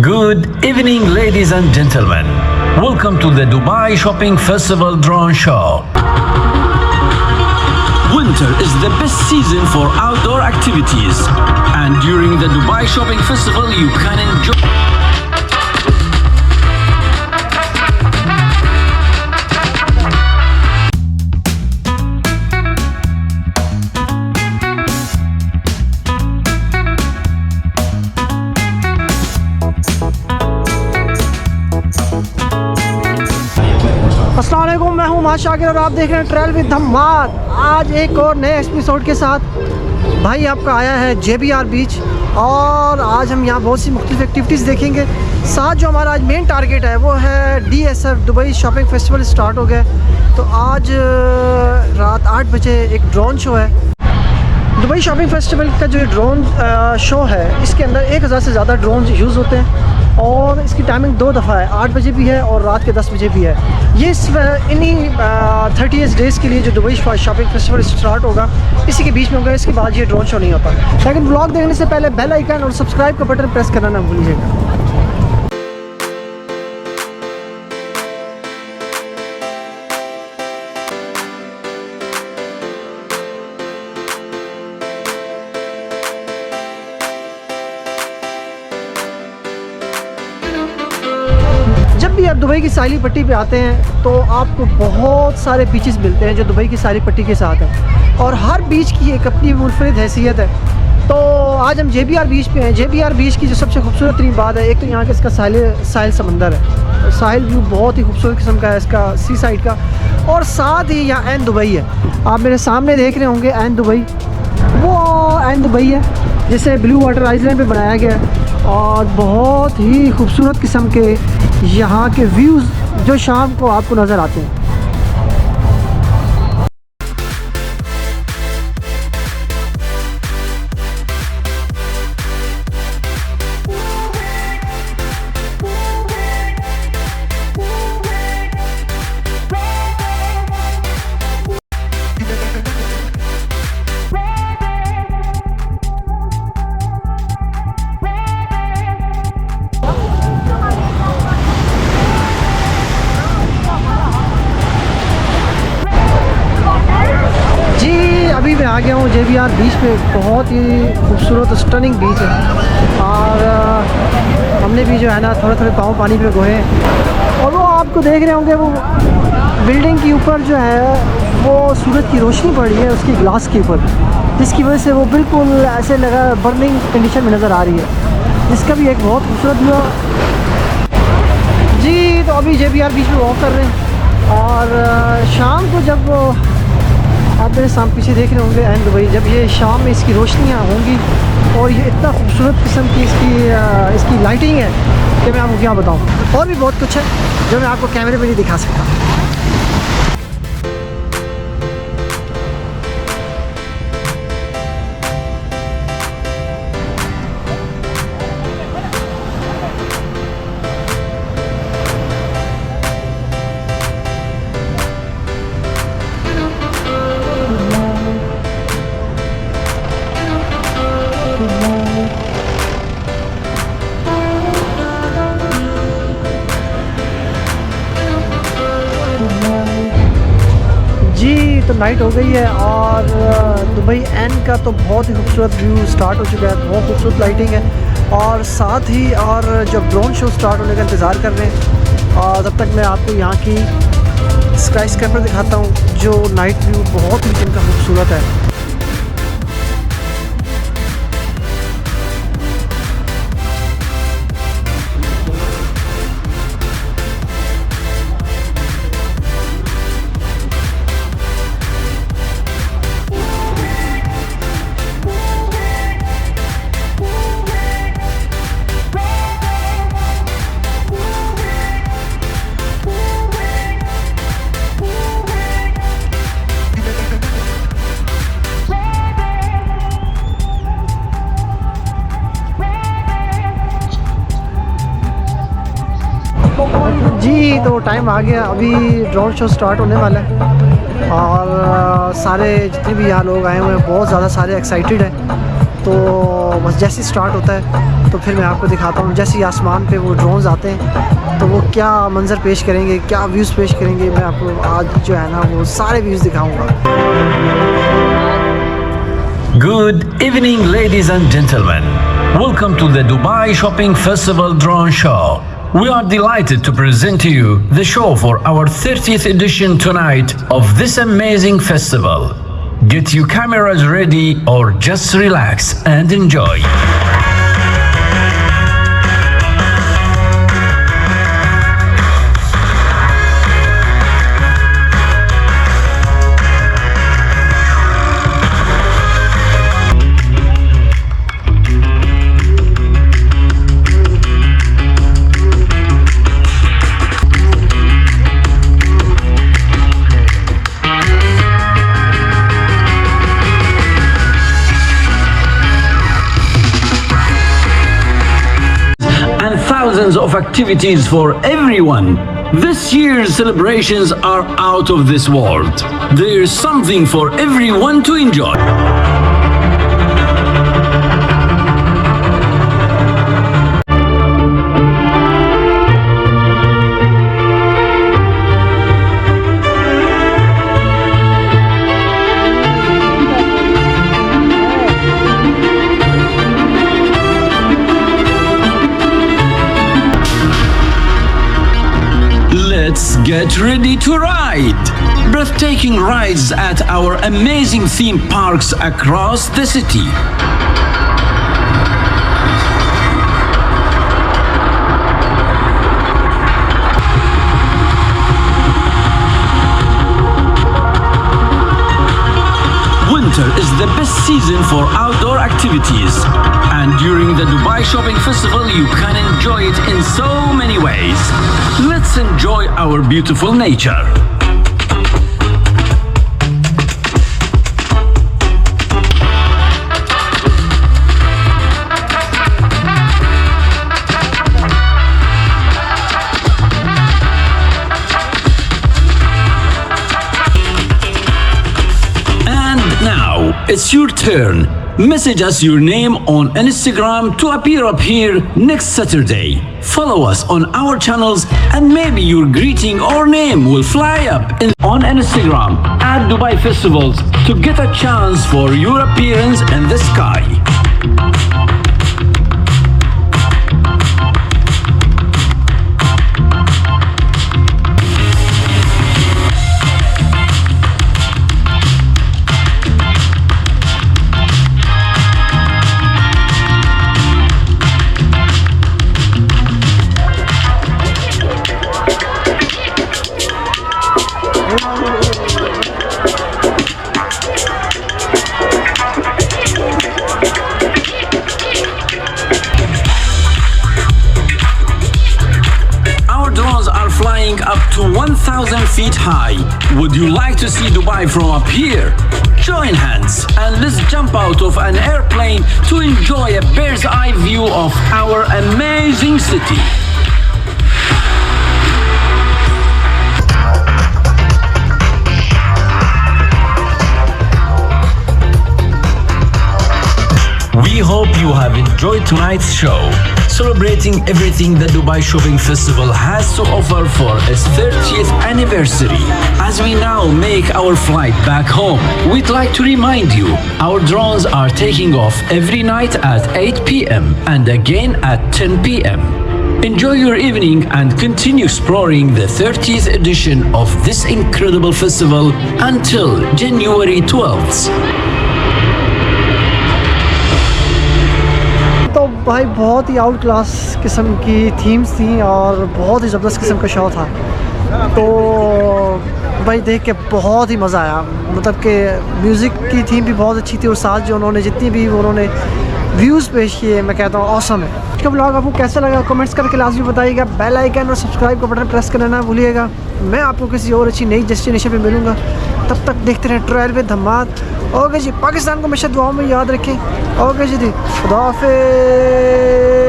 Good evening, ladies and gentlemen. Welcome to the Dubai Shopping Festival Drone Show. Winter is the best season for outdoor activities, and during the Dubai Shopping Festival, you can enjoy. अस्सलाम वालेकुम, मैं हूं माज शाकिर और आप देख रहे हैं ट्रैवल विद धमाल। आज एक और नए एपिसोड के साथ भाई आपका आया है JBR बीच, और आज हम यहाँ बहुत सी मुख्तलिफ एक्टिविटीज़ देखेंगे। साथ जो हमारा आज मेन टारगेट है वो है DSF Dubai shopping festival start हो गया। तो आज रात 8 बजे एक ड्रोन शो है। दुबई शॉपिंग फेस्टिवल का जो ड्रोन शो है, इसके अंदर 1000 से ज़्यादा ड्रोन यूज़ होते हैं और इसकी टाइमिंग 2 दफ़ा है, 8 बजे भी है और रात के 10 बजे भी है। ये इन्हीं 30 डेज़ के लिए जो दुबई शॉपिंग फेस्टिवल स्टार्ट होगा इसी के बीच में होगा। इसके बाद ये ड्रोन शो नहीं होता। लेकिन ब्लॉग देखने से पहले बेल आइकन और सब्सक्राइब का बटन प्रेस करना ना भूलिएगा। जब भी आप दुबई की साहिली पट्टी पे आते हैं तो आपको बहुत सारे बीचेस मिलते हैं जो दुबई की साहिली पट्टी के साथ हैं, और हर बीच की एक अपनी मुनफरिद हैसियत है। तो आज हम JBR बीच पे हैं। JBR बीच की जो सबसे खूबसूरत तरीन बात है, एक तो यहाँ के इसका साहिल समंदर है, साहिल व्यू बहुत ही खूबसूरत किस्म का है इसका, सी साइड का। और साथ ही यहाँ ऐन दुबई है। आप मेरे सामने देख रहे होंगे ऐन दुबई, वो ऐन दुबई है जिसे ब्लू वाटर आइलैंड पे बनाया गया है, और बहुत ही खूबसूरत किस्म के यहाँ के व्यूज़ जो शाम को आपको नज़र आते हैं। अभी मैं आ गया हूँ JBR बीच पे। बहुत ही खूबसूरत स्टनिंग बीच है, और हमने भी जो है ना थोड़े थोड़े पाँव पानी पे गोए हैं। और वो आपको देख रहे होंगे, वो बिल्डिंग के ऊपर जो है वो सूरज की रोशनी पड़ रही है उसकी ग्लास के ऊपर, जिसकी वजह से वो बिल्कुल ऐसे लगा बर्निंग कंडीशन में नज़र आ रही है, जिसका भी एक बहुत खूबसूरत व्यू जी। तो अभी JBR बीच में वॉक कर रहे हैं, और शाम को जब आप मेरे सामने पीछे देख रहे होंगे ऐन दुबई, जब ये शाम में इसकी रोशनियाँ होंगी और ये इतना खूबसूरत किस्म की इसकी लाइटिंग है कि मैं आपको क्या बताऊँ। और भी बहुत कुछ है जो मैं आपको कैमरे में नहीं दिखा सकता। जी तो नाइट हो गई है, और दुबई एन का तो बहुत ही खूबसूरत व्यू स्टार्ट हो चुका है। बहुत खूबसूरत लाइटिंग है, और साथ ही और जब ड्रोन शो स्टार्ट होने का इंतज़ार कर रहे हैं। और तब तक मैं आपको यहाँ की स्काई स्क्रैपर दिखाता हूँ, जो नाइट व्यू बहुत ही जिनका खूबसूरत है। जी तो टाइम आ गया, अभी ड्रोन शो स्टार्ट होने वाला है, और सारे जितने भी यहाँ लोग आए हुए हैं बहुत ज़्यादा सारे एक्साइटेड हैं। तो बस जैसे ही स्टार्ट होता है तो फिर मैं आपको दिखाता हूँ। जैसे ही आसमान पे वो ड्रोन्स आते हैं तो वो क्या मंजर पेश करेंगे, क्या व्यूज़ पेश करेंगे, मैं आपको आज जो है ना वो सारे व्यूज़ दिखाऊँगा। Good evening, ladies and gentlemen. Welcome to the Dubai Shopping Festival Drone Show. We are delighted to present to you the show for our 30th edition tonight of this amazing festival. Get your cameras ready or just relax and enjoy. Thousands of activities for everyone. This year's celebrations are out of this world. There's something for everyone to enjoy. Let's get ready to ride! Breathtaking rides at our amazing theme parks across the city. Winter is the best season for outdoor activities, and during the Dubai Shopping Festival you can enjoy it in so many ways. Let's enjoy our beautiful nature. It's your turn. Message us your name on Instagram to appear up here next Saturday. Follow us on our channels and maybe your greeting or name will fly up on Instagram at Dubai Festivals to get a chance for your appearance in the sky. Up to 1,000 feet high. Would you like to see Dubai from up here? Join hands and let's jump out of an airplane to enjoy a bird's eye view of our amazing city. We hope you have enjoyed tonight's show, celebrating everything the Dubai Shopping Festival has to offer for its 30th anniversary. As we now make our flight back home, we'd like to remind you, our drones are taking off every night at 8 p.m. and again at 10 p.m. Enjoy your evening and continue exploring the 30th edition of this incredible festival until January 12th. तो भाई बहुत ही out class किस्म की themes थी और बहुत ही ज़बरदस्त किस्म का शो था। तो भाई देख के बहुत ही मज़ा आया। मतलब कि म्यूज़िक की थीम भी बहुत अच्छी थी और साथ जो उन्होंने जितनी भी उन्होंने व्यूज़ पेश किए, मैं कहता हूँ ऑसम है। इसका ब्लॉग आपको कैसा लगा कमेंट्स करके लाजमी बताइएगा। बेल आइकन और सब्सक्राइब का बटन प्रेस करना ना भूलिएगा। मैं आपको किसी और अच्छी नई डेस्टिनेशन पे मिलूँगा, तब तक देखते रहें ट्रैवल विद धमाल। ओके जी, पाकिस्तान को हमेशा दुआओं में याद रखें। ओके जी, खुदा हाफिज़।